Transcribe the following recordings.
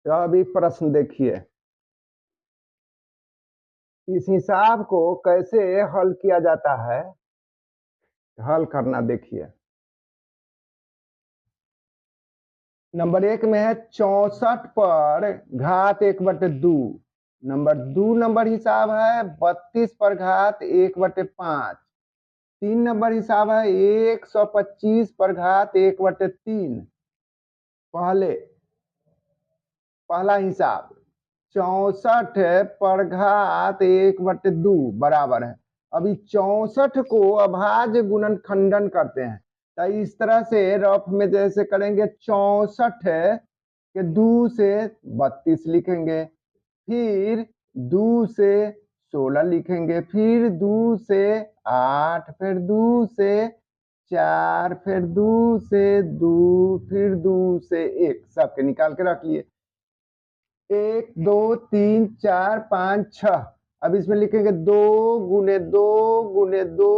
तो अभी प्रश्न देखिए, इस हिसाब को कैसे हल किया जाता है, हल करना देखिए। नंबर 1 में है 64 पर घात 1/2। नंबर हिसाब है 32 पर घात 1/5। 3 नंबर हिसाब है 125 पर घात 1/3। पहला हिसाब 64 पर घात 1/2 बराबर है। अभी 64 को अभाज्य गुणनखंडन करते हैं, तो इस तरह से रफ में जैसे करेंगे 64 के 2 से 32 लिखेंगे, फिर 2 से 16 लिखेंगे, फिर 2 से 8, फिर 2 से 4, फिर 2 से 2, फिर 2 से 1, सबके निकाल के रख लिए। 1 2 3 4 5 6। अब इसमें लिखेंगे 2 गुने 2 गुने 2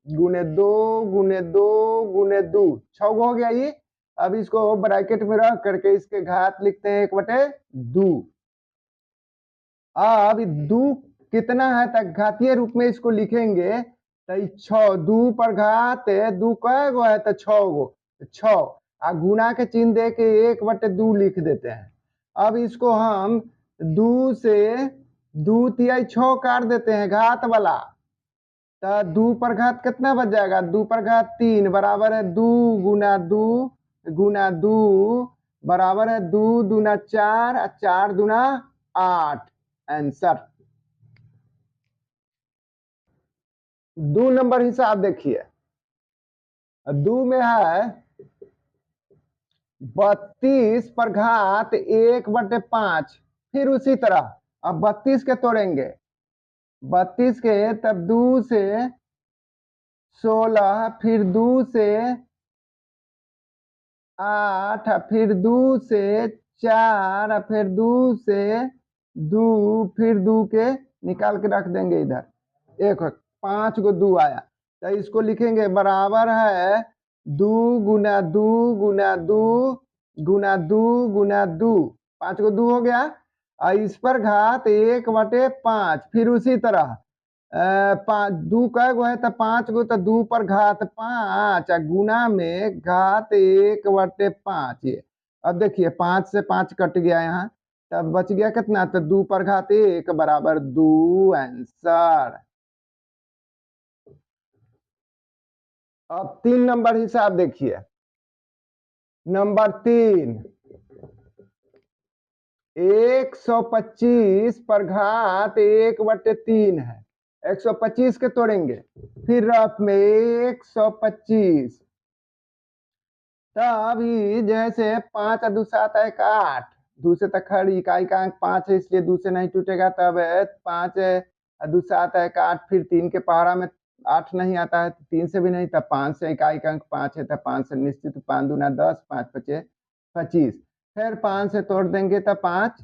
गुने 2 गुने 2 गुने 2, 6 हो गया ये। अब इसको ब्रैकेट में रख करके इसके घात लिखते हैं 1/2। अब 2 कितना है तक घातीय रूप में इसको लिखेंगे, तो 6 2 पर घात 2 कै गो है तो 6 गो, 6 आ गुना के चिन्ह दे के 1/2 लिख देते हैं। अब इसको हम 2 से 2 तिहाई 6 काट देते हैं घात वाला, तो 2 पर घात कितना बच जाएगा, 2 पर घात 3 बराबर है 2 गुना 2 गुना 2 बराबर है 2 दूना 4 4 दूना 8। आंसर 2 नंबर हिसाब देखिए, 2 में है 32 पर घात 1/5। फिर उसी तरह अब 32 के तोड़ेंगे, 32 के तब 2 से 16, फिर 2 से 8, फिर 2 से 4, फिर 2 से 2, फिर 2 के निकाल के रख देंगे इधर। एक 5 को 2 आया, तो इसको लिखेंगे बराबर है 2 गुना 2 गुना 2 गुना 2 गुना 2, 5 को 2 हो गया। और इस पर घात 1/5। फिर उसी तरह 2 कै गो है तो 5 गो, तो 2 पर घात 5 गुना में घात 1/5 ये। अब देखिए 5 से 5 कट गया यहाँ, तब बच गया कितना, तो 2 पर घात 1 बराबर 2। आंसर। अब 3 नंबर हिसाब देखिए। नंबर 3 125 पर घात 1/3 है। 125 के तोड़ेंगे, फिर रफ में 125, तब ही जैसे 5 और 2 7 1 8, 2 से तक खड़ी इकाई का अंक 5 है, इसलिए 2 से नहीं टूटेगा। तब 5 और 2 7 1 8, फिर 3 के पहाड़ा में 8 नहीं आता है, 3 से भी नहीं, तब 5 से इकाई का अंक 5 है, तब 5 से निश्चित 5 दूना 10, 5 पचे 25। फिर 5 से तोड़ देंगे तब 5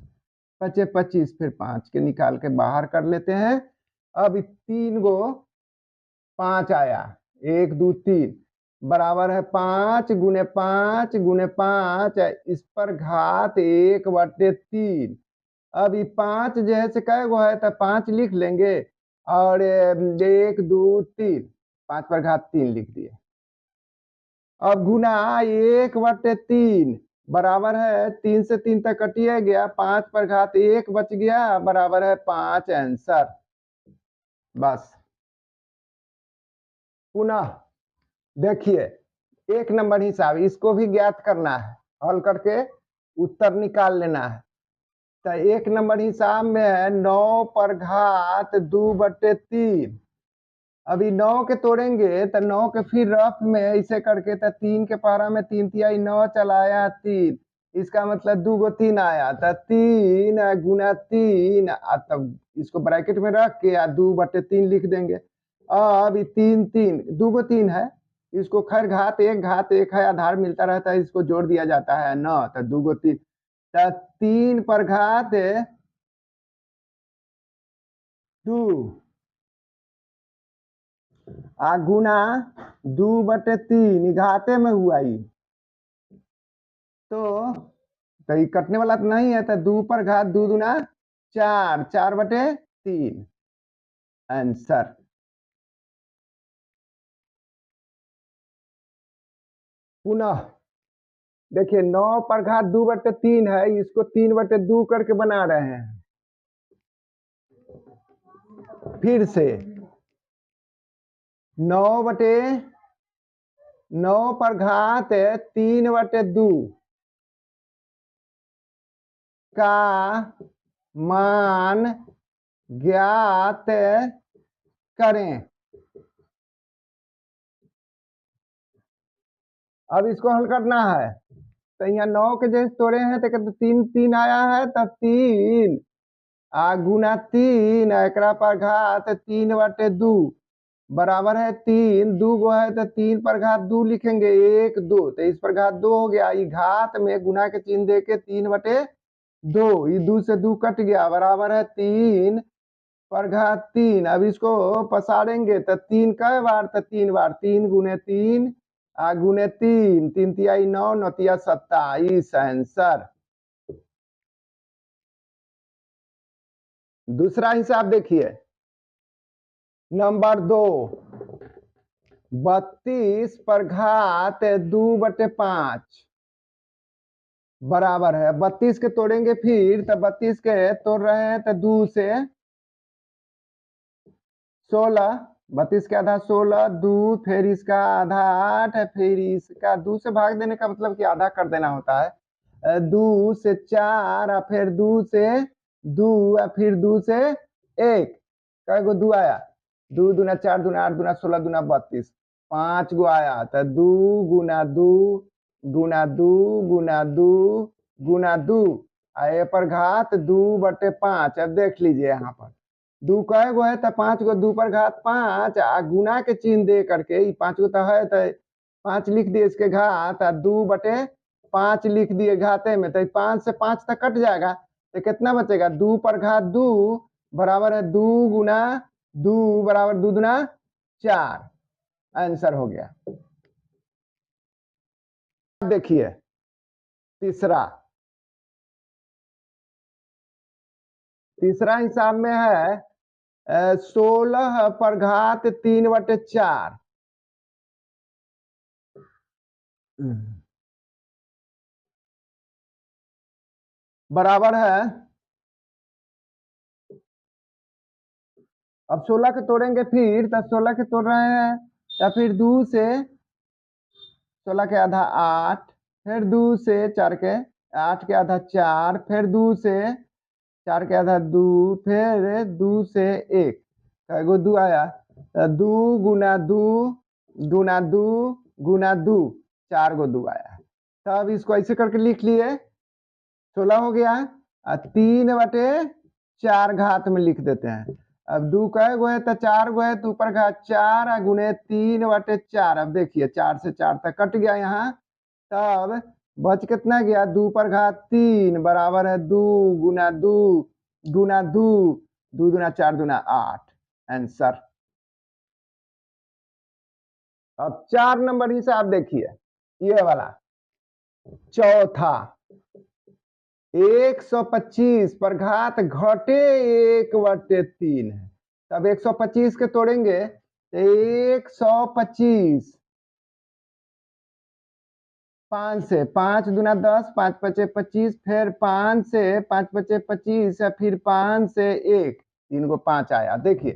पचे 25, फिर 5 के निकाल के बाहर कर लेते हैं। अब 3 गो 5 आया, 1 2 3 बराबर है 5 गुने 5 गुने 5, इस पर घात 1/3। अब ये 5 जैसे कै गो है तो 5 लिख लेंगे, और 1 2 3, 5 पर घात 3 लिख दिए। अब गुना 1/3 बराबर है 3 से 3 तक कटिए गया, 5 पर घात 1 बच गया बराबर है 5। आंसर। बस पुनः देखिए 1 नंबर हिसाब, इसको भी ज्ञात करना है, हल करके उत्तर निकाल लेना है। तो 1 नंबर हिसाब में है 9 पर घात 2/3। अभी 9 के तोड़ेंगे तो 9 के फिर रफ में ऐसे करके, तो 3 के पहाड़ा में 3 तिहाई 9 चलाया 3, इसका मतलब 2 गो 3 आया, तो 3 गुना 3, तब इसको ब्रैकेट में रख के 2/3 लिख देंगे। अब 3 3 2 गो 3 है, इसको खैर घात एक है, आधार मिलता रहता है, इसको जोड़ दिया जाता है 9, तो 2 गो 3, तो 3 पर घात 2 गुना 2/3 घाते में हुआ ही, तो तो ये कटने वाला तो नहीं है, तो 2 पर घात 2 दूना 4, 4/3 आंसर। पुनः देखिए 9 पर घात 2/3 है, इसको 3/2 करके बना रहे हैं। फिर से 9 पर घात 3/2 का मान ज्ञात करें। अब इसको हल करना है, तो यहाँ 9 के जैसे तोड़े हैं तो कहते 3 3 आया है, तब 3 गुना 3 एकरा पर घात 3/2 बराबर है 3, 2 गो है तो 3 पर घात 2 लिखेंगे, 1 2, तो इस पर घात 2 हो गया। ये घात में गुना के चिन्ह दे के 3/2, ये 2 से 2 कट गया, बराबर है 3 पर घात 3। अब इसको पसारेंगे तो 3 कई बार, तो 3 बार, 3 गुने 3 गुने 3, 3 तिहाई 9, 9 तिया 27 आंसर। दूसरा हिसाब देखिए, नंबर 2, 32 पर घात 2/5 बराबर है, 32 के तोड़ेंगे फिर, तो 32 के तोड़ रहे हैं तो 2 से 16, 32 का आधा 16, 2 फिर इसका आधा 8 है, फिर इसका 2 से भाग देने का मतलब कि आधा कर देना होता है। 2 से 4 फिर 2 से 2 फिर 2 से 1, कै गो 2 आया, 2 दूना 4 दूना 8 दूना 16 दूना 32, 5 गो आया, तो 2 गुना 2 गुना 2 गुना 2 गुना 2 ए पर घात 2/5। अब देख लीजिए यहाँ पर 2 कै गो है, तो 5 गो, 2 पर घात 5 गुना के चिन्ह दे करके 5 गो तो है, तो 5 लिख दिए इसके घात 2/5 लिख दिए घाते में, तो 5 से 5 तक कट जाएगा, तो कितना बचेगा, 2 पर घात 2 बराबर है 2 गुना 2 बराबर 2 दूना 4 आंसर हो गया। देखिए तीसरा हिसाब में है 16 पर घात 3/4 बराबर है, अब 16 के तोड़ेंगे फिर, तो 16 के तोड़ रहे हैं, तो फिर 2 से 16 के आधा 8, फिर 2 से 4 के 8 के आधा 4, फिर 2 से 4 के आधा 2, फिर 2 से 1, कैगो 2 आया, 2 गुना 2 गुना 2 गुना 2, 4 गो 2 आया। तब इसको ऐसे करके लिख लिए, 16 हो गया, 3/4 घात में लिख देते हैं। अब 2 कै गो है, तो 4 गो है, तो ऊपर घात 4 गुने 3/4। अब देखिए 4 से 4 तक कट गया यहाँ, तब बच कितना गया, 2 पर घात 3 बराबर है 2 गुना 2 गुना 2, 2 दूना 4 दूना 8 आंसर। अब 4 नंबर हिसाब देखिए, ये वाला चौथा, 125 पर घात घटे 1/3 है, तब 125 के तोड़ेंगे, 125 5 से 5 दूना 10, 5 पचे 25, फिर 5 से 5 पचे 25, फिर 5 से 1, 3 गो 5 आया। देखिए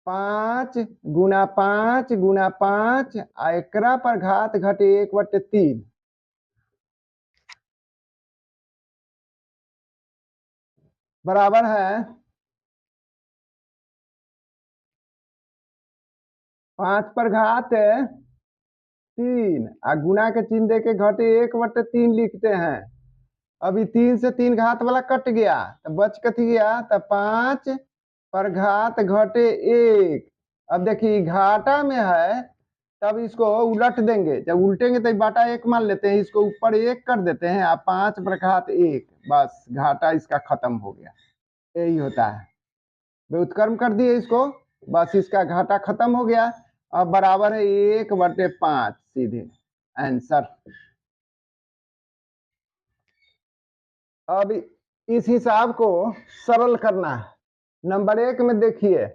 5 गुना 5 गुना 5 एकरा पर घात घटे 1/3 बराबर है 5 पर घात 3 गुना के चिन्ह दे के घटे 1/3 लिखते हैं। अभी 3 से 3 घात वाला कट गया, तो बच कथी गया, तो 5 पर घात घटे 1। अब देखिए घाटा में है, तब इसको उलट देंगे, जब उल्टेंगे तो बाटा 1 मान लेते हैं, इसको ऊपर 1 कर देते हैं, अब 5 पर घात 1, बस घाटा इसका खत्म हो गया। यही होता है, व्युत्क्रम कर दिए इसको, बस इसका घाटा खत्म हो गया। अब बराबर है 1/5 सीधे आंसर। अब इस हिसाब को सरल करना है। नंबर 1 में देखिए,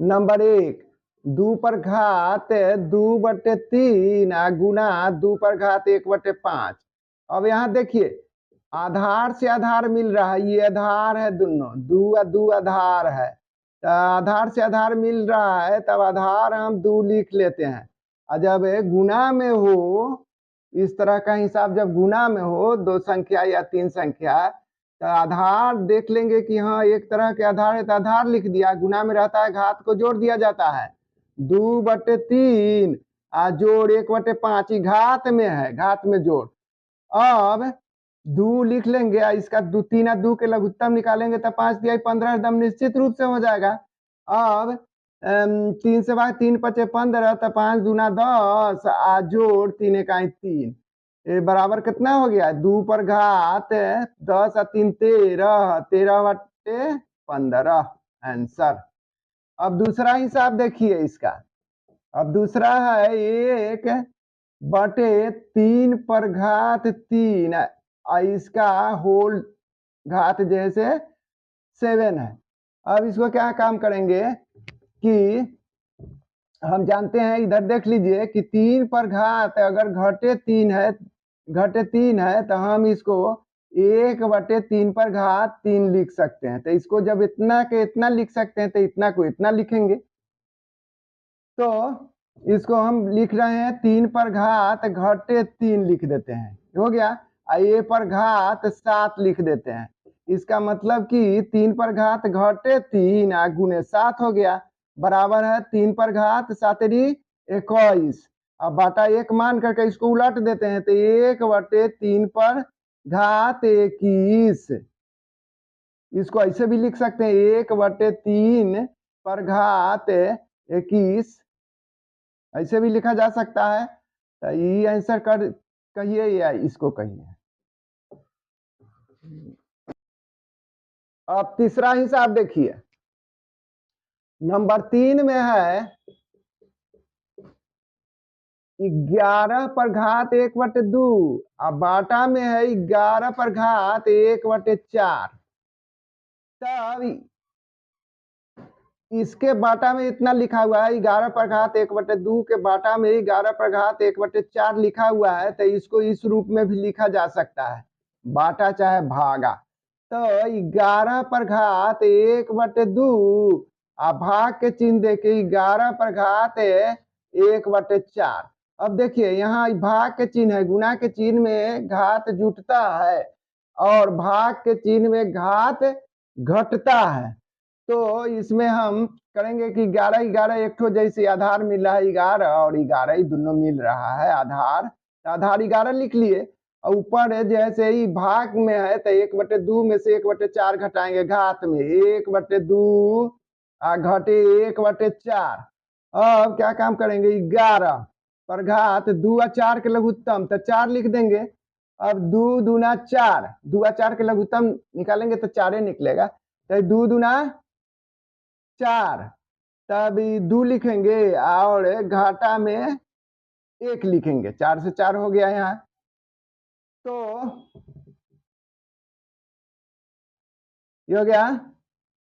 नंबर 1 2 पर घात 2/3 गुना 2 पर घात 1/5। अब यहाँ देखिए आधार से आधार मिल रहा है, ये आधार है दोनों, 2 आधार है, तो आधार से आधार मिल रहा है तब आधार हम 2 लिख लेते हैं। और जब गुना में हो, इस तरह का हिसाब जब गुना में हो 2 संख्या या 3 संख्या, तो आधार देख लेंगे कि हाँ एक तरह के आधार है तो आधार लिख दिया, गुना में रहता है घात को जोड़ दिया जाता है, 2/3 जोड़ 1/5 घात में है, घात में जोड़। अब 2 लिख लेंगे, इसका 3 2 के लघुत्तम निकालेंगे तो 5 दिया 15 एकदम निश्चित रूप से हो जाएगा। अब 3 से भाग 3 5 15 तो 5 दूना 10 जोड़ 3 इकाई 3, ये बराबर कितना हो गया, 2 पर घात 10 और 3 13, 13/15 आंसर। अब दूसरा हिसाब देखिए इसका, अब दूसरा है 1/3 पर घात 3, इसका होल घात जैसे 7 है। अब इसको क्या काम करेंगे कि हम जानते हैं, इधर देख लीजिए कि 3 पर घात अगर घटे 3 है तो हम इसको 1/3 पर घात 3 लिख सकते हैं। तो इसको जब इतना के इतना लिख सकते हैं तो इतना को इतना लिखेंगे। तो इसको हम लिख रहे हैं 3 पर घात घटे 3 लिख देते हैं, हो गया। ए पर घात 7 लिख देते हैं, इसका मतलब कि 3 पर घात घटे 3 गुने 7 हो गया, बराबर है 3 पर घात 7 21। अब बाटा 1 मान करके इसको उलट देते हैं तो 1/3 पर घात 21, इसको ऐसे भी लिख सकते हैं 1/3 पर घात 21, ऐसे भी लिखा जा सकता है। तो ये आंसर कर कहिए या इसको कहिए। अब तीसरा हिसाब देखिए, नंबर 3 में है 11 पर घात 1/2, अब बाटा में है 11 पर घात 1/4। तब इसके बाटा में इतना लिखा हुआ है 11 पर घात 1/2 के बाटा में 11 पर घात 1/4 लिखा हुआ है, तो इसको इस रूप में भी लिखा जा सकता है, बाटा चाहे भागा। तो 11 पर घात 1/2 भाग के चिन्ह देके 11 पर घात 1/4। अब देखिए यहाँ भाग के चिन्ह है, गुना के चिन्ह में घात जुटता है और भाग के चिन्ह में घात घटता है। तो इसमें हम करेंगे कि 11 11 एक ठो जैसे आधार मिल रहा है 11 और 11 ही दोनों मिल रहा है आधार, तो आधार 11 लिख लिए। और ऊपर जैसे ही भाग में है तो 1/2 में से 1/4 घटाएंगे, घात में 1/2 घटे 1/4। अब क्या काम करेंगे 11 पर घात 2 और 4 के लघुत्तम तो 4 लिख देंगे। अब 2 दूना 4, 2 और 4 के लघुत्तम निकालेंगे तो 4 निकलेगा, तो 2 दूना 4, तब 2 लिखेंगे और घाटा में 1 लिखेंगे, 4 से 4 हो गया यहाँ। तो ये हो गया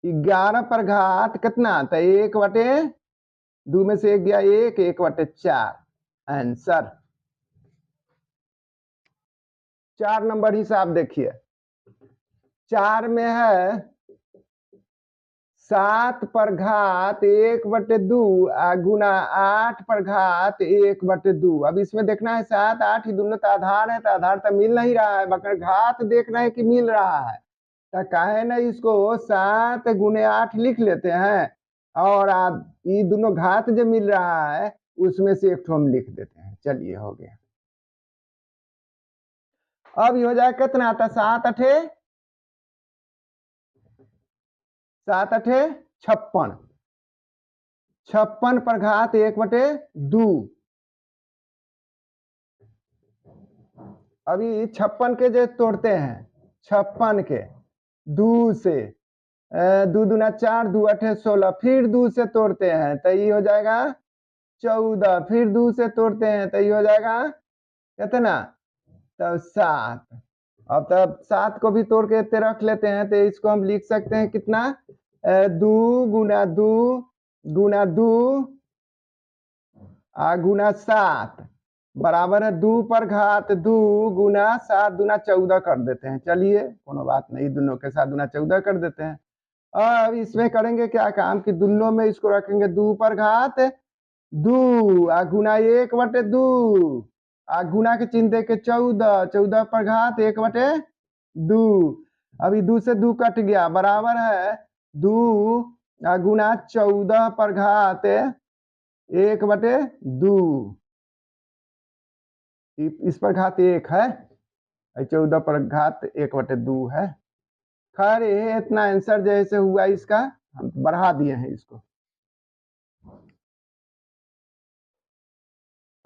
11 पर घात कितना, तो 1/2 में से 1 गया 1, 1/4 आंसर। 4 नंबर हिसाब देखिए, 4 में है 7 पर घात 1/2 गुना 8 पर घात 1/2। अब इसमें देखना है 7 8 ही दोनों तो आधार है, तो आधार तो मिल नहीं रहा है, मगर घात देख रहे हैं कि मिल रहा है, तो कहे ना इसको 7 गुने 8 लिख लेते हैं और ये दोनों घात जो मिल रहा है उसमें से एक ठो हम लिख देते हैं। चलिए हो गया। अब ये हो जाए कितना आता, 7 8 56, 56 पर घात 1/2। अभी 56 के जो तोड़ते हैं, 56 के 2 से 2 दूना 4, 2 8 16, फिर 2 से तोड़ते हैं तो ये हो जाएगा 14, फिर 2 से तोड़ते हैं तो ये हो जाएगा कितना, तो 7। अब तब 7 को भी तोड़ के इतने रख लेते हैं, तो इसको हम लिख सकते हैं कितना, 2 गुना 2 गुना 2 गुना 7 बराबर है 2 पर घात 2 गुना 7 दूना 14 कर देते हैं। चलिए कोनो बात नहीं, दोनों के साथ दूना 14 कर देते हैं। अब इसमें करेंगे क्या काम कि दोनों में इसको रखेंगे 2 पर घात 2 गुना 1/2 गुना के चिन्ह दे के 14 14 पर घात 1/2। अभी 2 से 2 कट गया, बराबर है 2 गुना 14 पर घात 1/2। इस पर घात 1 है, 14 पर घात 1/2 है। खैर ये इतना आंसर जैसे हुआ इसका हम बढ़ा दिए हैं इसको।